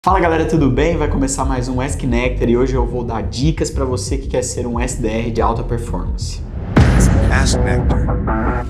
Fala galera, tudo bem? Vai começar mais um Ask Nectar e hoje eu vou dar dicas para você que quer ser um SDR de alta performance. Ask Nectar.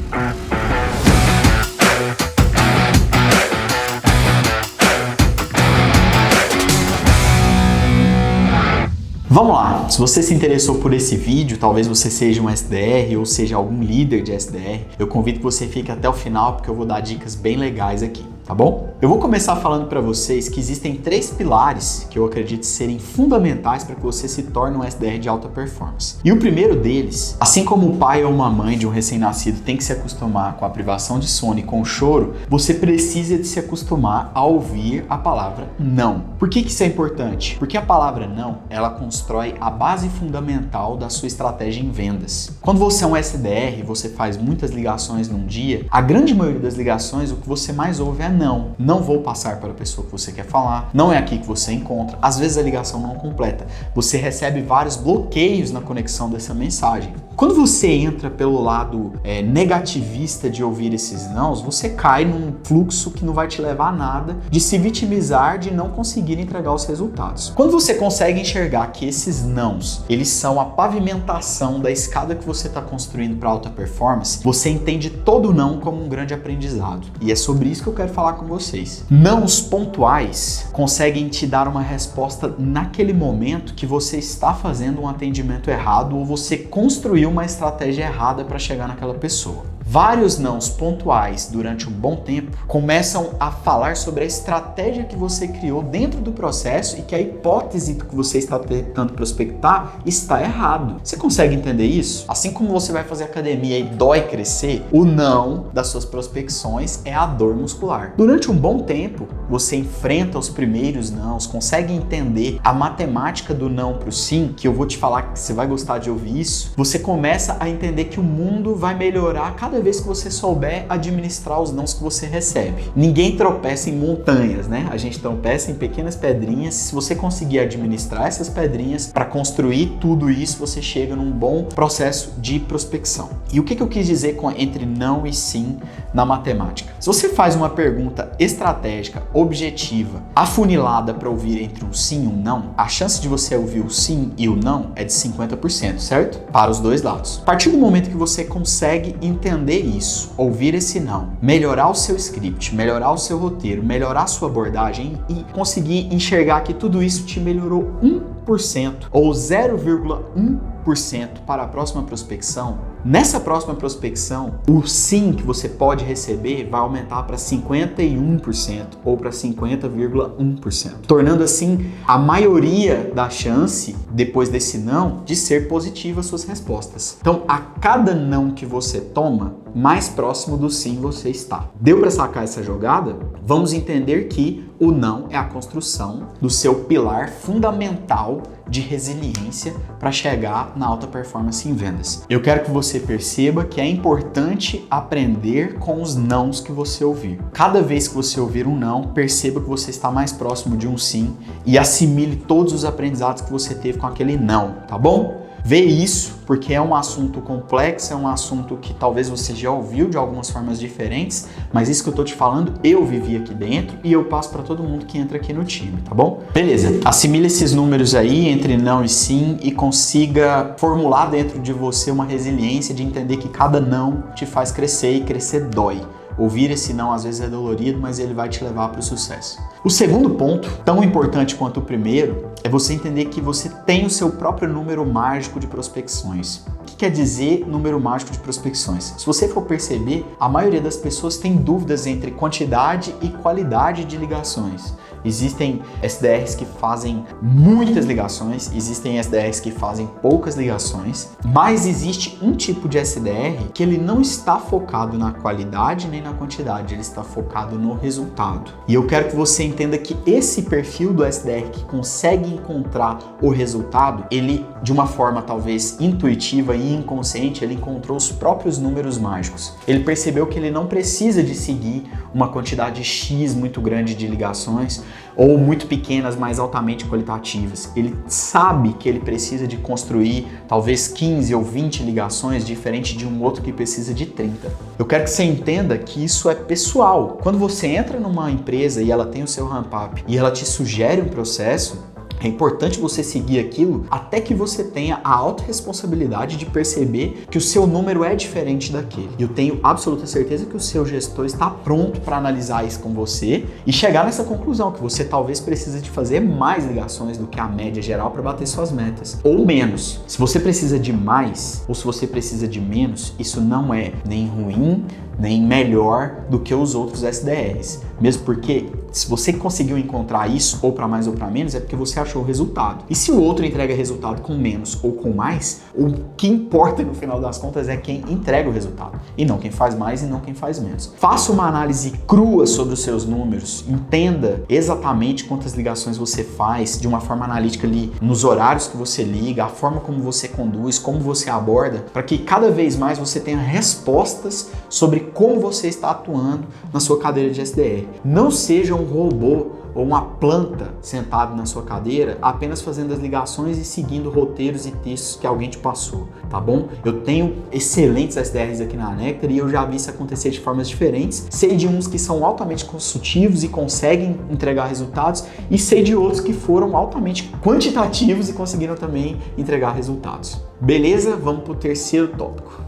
Vamos lá, se você se interessou por esse vídeo, talvez você seja um SDR ou seja algum líder de SDR, eu convido que você fique até o final porque eu vou dar dicas bem legais aqui, tá bom? Eu vou começar falando para vocês que existem 3 pilares que eu acredito serem fundamentais para que você se torne um SDR de alta performance. E o primeiro deles, assim como o pai ou uma mãe de um recém-nascido tem que se acostumar com a privação de sono e com o choro, você precisa de se acostumar a ouvir a palavra não. Por que isso é importante? Porque a palavra não, ela constrói a base fundamental da sua estratégia em vendas. Quando você é um SDR, você faz muitas ligações num dia, a grande maioria das ligações, o que você mais ouve é não. Não vou passar para a pessoa que você quer falar, não é aqui que você encontra. Às vezes a ligação não completa. Você recebe vários bloqueios na conexão dessa mensagem. Quando você entra pelo lado negativista de ouvir esses nãos, você cai num fluxo que não vai te levar a nada, de se vitimizar, de não conseguir entregar os resultados. Quando você consegue enxergar que esses nãos, eles são a pavimentação da escada que você está construindo para alta performance, você entende todo não como um grande aprendizado. E é sobre isso que eu quero falar com vocês. Nãos pontuais conseguem te dar uma resposta naquele momento que você está fazendo um atendimento errado ou você construiu uma estratégia errada para chegar naquela pessoa. Vários nãos pontuais durante um bom tempo começam a falar sobre a estratégia que você criou dentro do processo e que a hipótese que você está tentando prospectar está errado. Você consegue entender isso? Assim como você vai fazer academia e dói crescer, o não das suas prospecções é a dor muscular. Durante um bom tempo, você enfrenta os primeiros nãos, consegue entender a matemática do não para o sim, que eu vou te falar que você vai gostar de ouvir isso. Você começa a entender que o mundo vai melhorar cada vez que você souber administrar os nãos que você recebe. Ninguém tropeça em montanhas, né? A gente tropeça em pequenas pedrinhas. Se você conseguir administrar essas pedrinhas para construir tudo isso, você chega num bom processo de prospecção. E o que eu quis dizer entre não e sim na matemática? Se você faz uma pergunta estratégica, objetiva, afunilada para ouvir entre um sim e um não, a chance de você ouvir o sim e o não é de 50%, certo? Para os dois lados. A partir do momento que você consegue entender isso, ouvir esse não, melhorar o seu script, melhorar o seu roteiro, melhorar a sua abordagem e conseguir enxergar que tudo isso te melhorou 1% ou 0,1% para a próxima prospecção, nessa próxima prospecção, o sim que você pode receber vai aumentar para 51% ou para 50,1%, tornando assim a maioria da chance, depois desse não, de ser positiva as suas respostas. Então, a cada não que você toma, mais próximo do sim você está. Deu para sacar essa jogada? Vamos entender que o não é a construção do seu pilar fundamental de resiliência para chegar na alta performance em vendas. Eu quero que você perceba que é importante aprender com os nãos que você ouvir. Cada vez que você ouvir um não, perceba que você está mais próximo de um sim e assimile todos os aprendizados que você teve com aquele não, tá bom? Vê isso, porque é um assunto complexo, é um assunto que talvez você já ouviu de algumas formas diferentes, mas isso que eu tô te falando, eu vivi aqui dentro e eu passo para todo mundo que entra aqui no time, tá bom? Beleza, assimile esses números aí entre não e sim e consiga formular dentro de você uma resiliência de entender que cada não te faz crescer e crescer dói. Ouvir esse não às vezes é dolorido, mas ele vai te levar para o sucesso. O segundo ponto, tão importante quanto o primeiro, é você entender que você tem o seu próprio número mágico de prospecções. O que quer dizer número mágico de prospecções? Se você for perceber, a maioria das pessoas tem dúvidas entre quantidade e qualidade de ligações. Existem SDRs que fazem muitas ligações, existem SDRs que fazem poucas ligações, mas existe um tipo de SDR que ele não está focado na qualidade nem na quantidade, ele está focado no resultado. E eu quero que você entenda que esse perfil do SDR que consegue encontrar o resultado, ele de uma forma talvez intuitiva e ali inconsciente, ele encontrou os próprios números mágicos. Ele percebeu que ele não precisa de seguir uma quantidade X muito grande de ligações ou muito pequenas, mas altamente qualitativas. Ele sabe que ele precisa de construir talvez 15 ou 20 ligações, diferente de um outro que precisa de 30. Eu quero que você entenda que isso é pessoal. Quando você entra numa empresa e ela tem o seu ramp-up e ela te sugere um processo, é importante você seguir aquilo até que você tenha a autorresponsabilidade de perceber que o seu número é diferente daquele. Eu tenho absoluta certeza que o seu gestor está pronto para analisar isso com você e chegar nessa conclusão, que você talvez precise de fazer mais ligações do que a média geral para bater suas metas, ou menos. Se você precisa de mais ou se você precisa de menos, isso não é nem ruim, nem melhor do que os outros SDRs. Mesmo porque se você conseguiu encontrar isso, ou para mais ou para menos, é porque você achou o resultado. E se o outro entrega resultado com menos ou com mais, o que importa no final das contas é quem entrega o resultado, e não quem faz mais e não quem faz menos. Faça uma análise crua sobre os seus números, entenda exatamente quantas ligações você faz de uma forma analítica ali, nos horários que você liga, a forma como você conduz, como você aborda, para que cada vez mais você tenha respostas sobre como você está atuando na sua cadeira de SDR. Não seja um robô ou uma planta sentado na sua cadeira apenas fazendo as ligações e seguindo roteiros e textos que alguém te passou, tá bom? Eu tenho excelentes SDRs aqui na Nectar e eu já vi isso acontecer de formas diferentes. Sei de uns que são altamente consultivos e conseguem entregar resultados, e sei de outros que foram altamente quantitativos e conseguiram também entregar resultados. Beleza? Vamos para o terceiro tópico.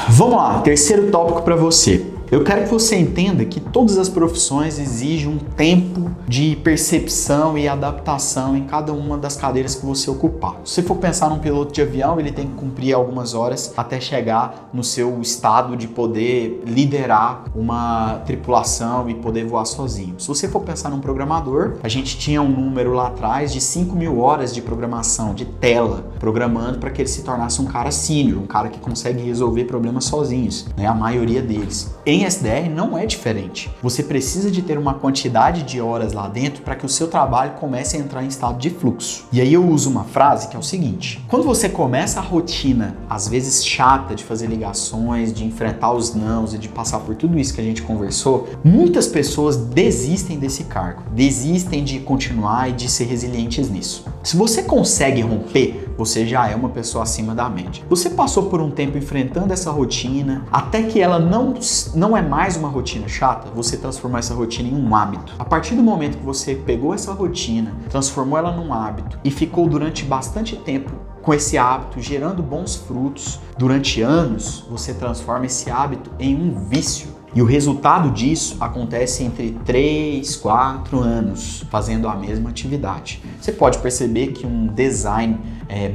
Vamos lá, terceiro tópico para você. Eu quero que você entenda que todas as profissões exigem um tempo de percepção e adaptação em cada uma das cadeiras que você ocupar. Se você for pensar num piloto de avião, ele tem que cumprir algumas horas até chegar no seu estado de poder liderar uma tripulação e poder voar sozinho. Se você for pensar num programador, a gente tinha um número lá atrás de 5.000 horas de programação, de tela, programando para que ele se tornasse um cara sênior, um cara que consegue resolver problemas sozinhos, né? A maioria deles. Em SDR não é diferente. Você precisa de ter uma quantidade de horas lá dentro para que o seu trabalho comece a entrar em estado de fluxo. E aí eu uso uma frase que é o seguinte: quando você começa a rotina, às vezes chata, de fazer ligações, de enfrentar os nãos e de passar por tudo isso que a gente conversou, muitas pessoas desistem desse cargo, desistem de continuar e de ser resilientes nisso. Se você consegue romper, você já é uma pessoa acima da média. Você passou por um tempo enfrentando essa rotina, até que ela não é mais uma rotina chata, você transformar essa rotina em um hábito. A partir do momento que você pegou essa rotina, transformou ela num hábito e ficou durante bastante tempo com esse hábito, gerando bons frutos, durante anos, você transforma esse hábito em um vício. E o resultado disso acontece entre 3, 4 anos fazendo a mesma atividade. Você pode perceber que um design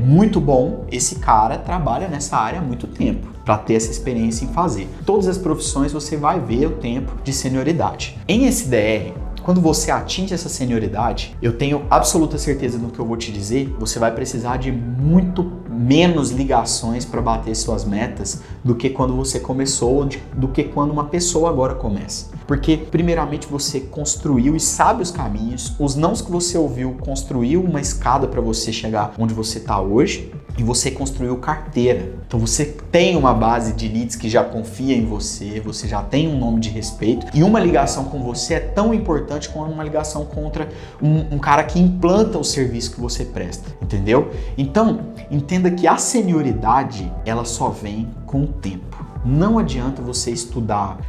muito bom, esse cara trabalha nessa área há muito tempo para ter essa experiência em fazer. Todas as profissões você vai ver o tempo de senioridade. Em SDR, quando você atinge essa senioridade, eu tenho absoluta certeza no que eu vou te dizer, você vai precisar de muito menos ligações para bater suas metas do que quando você começou, do que quando uma pessoa agora começa. Porque, primeiramente, você construiu e sabe os caminhos, os nãos que você ouviu construiu uma escada para você chegar onde você está hoje, e você construiu carteira. Então você tem uma base de leads que já confia em você, você já tem um nome de respeito, e uma ligação com você é tão importante quanto uma ligação contra um cara que implanta o serviço que você presta, entendeu? Então, entenda que a senioridade, ela só vem com o tempo. Não adianta você estudar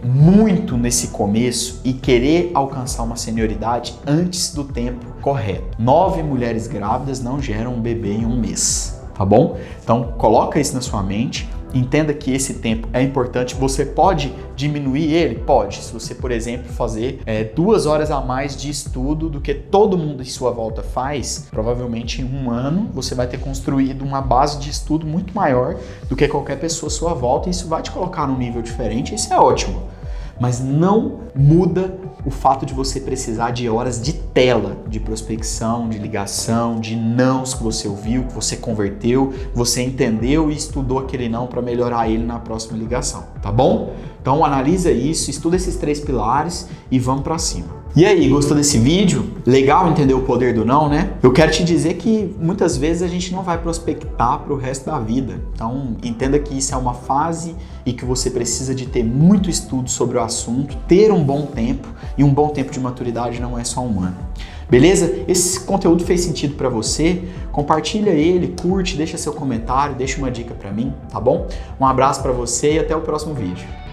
muito nesse começo e querer alcançar uma senioridade antes do tempo correto. 9 mulheres grávidas não geram um bebê em um mês, tá bom? Então coloca isso na sua mente, entenda que esse tempo é importante. Você pode diminuir ele? Pode. Se você, por exemplo, fazer 2 horas a mais de estudo do que todo mundo em sua volta faz, provavelmente em 1 ano você vai ter construído uma base de estudo muito maior do que qualquer pessoa à sua volta, e isso vai te colocar num nível diferente, isso é ótimo. Mas não muda o fato de você precisar de horas de tela, de prospecção, de ligação, de nãos que você ouviu, que você converteu, que você entendeu e estudou aquele não para melhorar ele na próxima ligação, tá bom? Então analisa isso, estuda esses 3 pilares e vamos para cima. E aí, gostou desse vídeo? Legal entender o poder do não, né? Eu quero te dizer que muitas vezes a gente não vai prospectar para o resto da vida. Então, entenda que isso é uma fase e que você precisa de ter muito estudo sobre o assunto, ter um bom tempo, e um bom tempo de maturidade não é só um ano. Beleza? Esse conteúdo fez sentido para você? Compartilha ele, curte, deixa seu comentário, deixa uma dica para mim, tá bom? Um abraço para você e até o próximo vídeo.